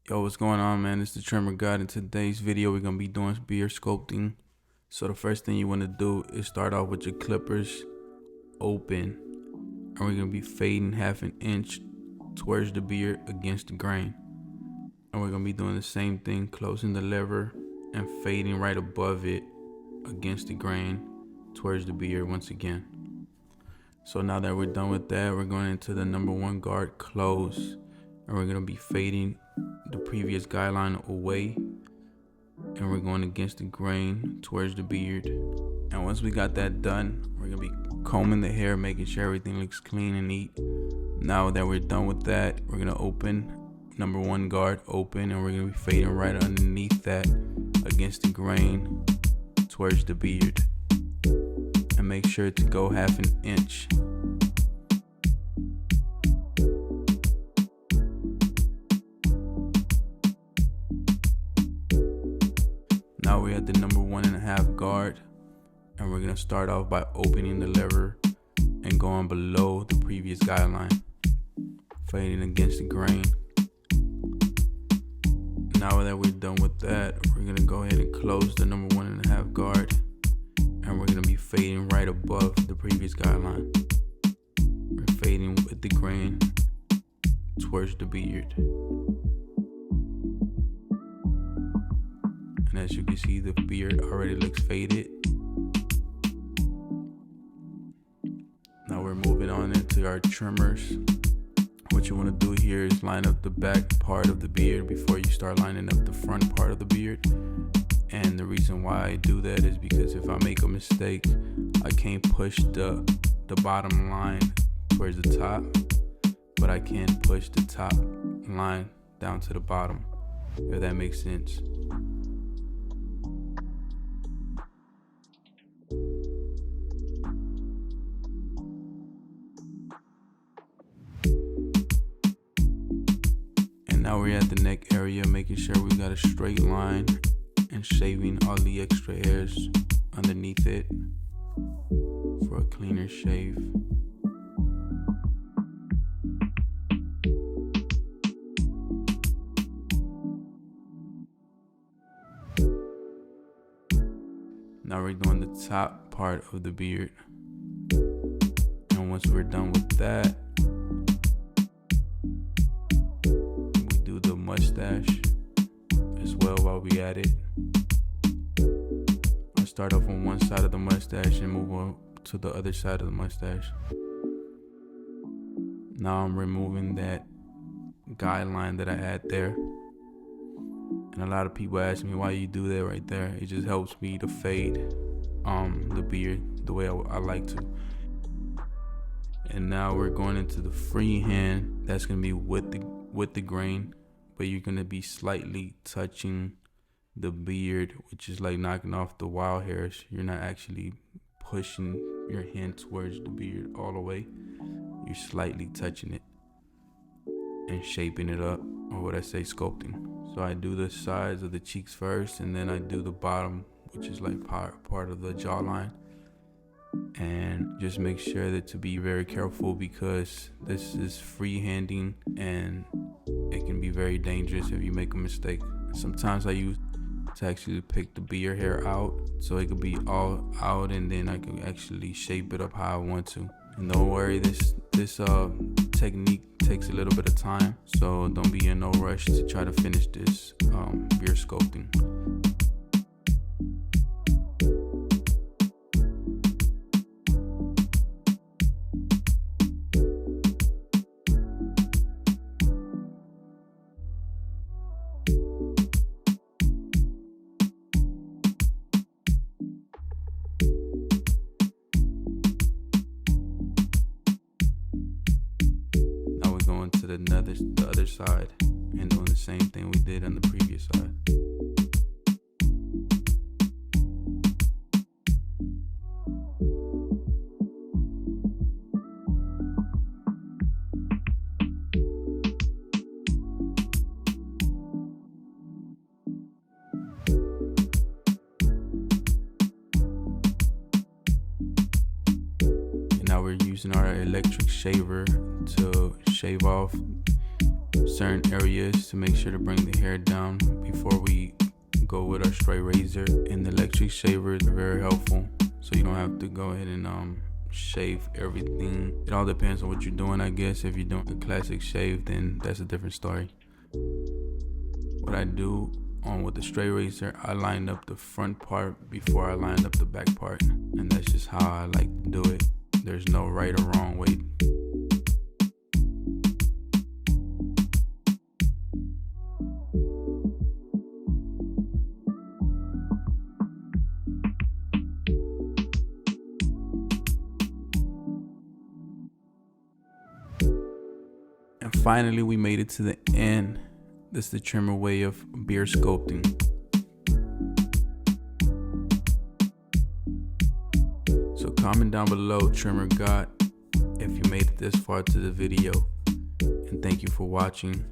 Yo, what's going on, man? It's the Trimmer God. In today's video, we're gonna be doing beard sculpting. So the first thing you want to do is start off with your clippers open, and we're gonna be fading 1/2 inch towards the beard against the grain. And we're gonna be doing the same thing, closing the lever and fading right above it against the grain towards the beard once again. So now that we're done with that, we're going into the number 1 guard close, and we're gonna be fading the previous guideline away, and we're going against the grain towards the beard. And once we got that done, we're gonna be combing the hair, making sure everything looks clean and neat. Now that we're done with that, we're gonna open number 1 guard open, and we're gonna be fading right underneath that against the grain towards the beard, and make sure to go 1/2 inch. Now we're at the number 1.5 guard, and we're gonna start off by opening the lever and going below the previous guideline, fading against the grain. Now that we're done with that, we're gonna go ahead and close the number 1.5 guard, and we're gonna be fading right above the previous guideline. We're fading with the grain towards the beard. And as you can see, the beard already looks faded. Now we're moving on into our trimmers. What you want to do here is line up the back part of the beard before you start lining up the front part of the beard. And the reason why I do that is because if I make a mistake, I can't push the bottom line towards the top, but I can push the top line down to the bottom, if that makes sense. Now we're at the neck area, making sure we got a straight line and shaving all the extra hairs underneath it for a cleaner shave. Now we're doing the top part of the beard, and once we're done with that, mustache as well while we at it. I'll start off on one side of the mustache and move on to the other side of the mustache. Now I'm removing that guideline that I had there, and a lot of people ask me why you do that right there. It just helps me to fade the beard the way I like to. And now we're going into the freehand. That's gonna be with the grain, but you're gonna be slightly touching the beard, which is like knocking off the wild hairs. You're not actually pushing your hand towards the beard all the way. You're slightly touching it and shaping it up, or what I say, sculpting. So I do the sides of the cheeks first, and then I do the bottom, which is like part of the jawline. And just make sure that to be very careful, because this is freehanding and it can be very dangerous if you make a mistake. Sometimes I use to actually pick the beard hair out, so it could be all out, and then I can actually shape it up how I want to. And don't worry, this technique takes a little bit of time, so don't be in no rush to try to finish this beard sculpting. The other side and doing the same thing we did on the previous side. And now we're using our electric shaver to shave off certain areas to make sure to bring the hair down before we go with our straight razor. And the electric shavers are very helpful, so you don't have to go ahead and shave everything. It all depends on what you're doing, I guess. If you're doing a classic shave, then that's a different story. What I do with the straight razor, I lined up the front part before I lined up the back part, and that's just how I like to do it. There's no right or wrong way. And finally, we made it to the end. This is the trimmer way of beard sculpting. So comment down below, Trimmer God, if you made it this far to the video. And thank you for watching.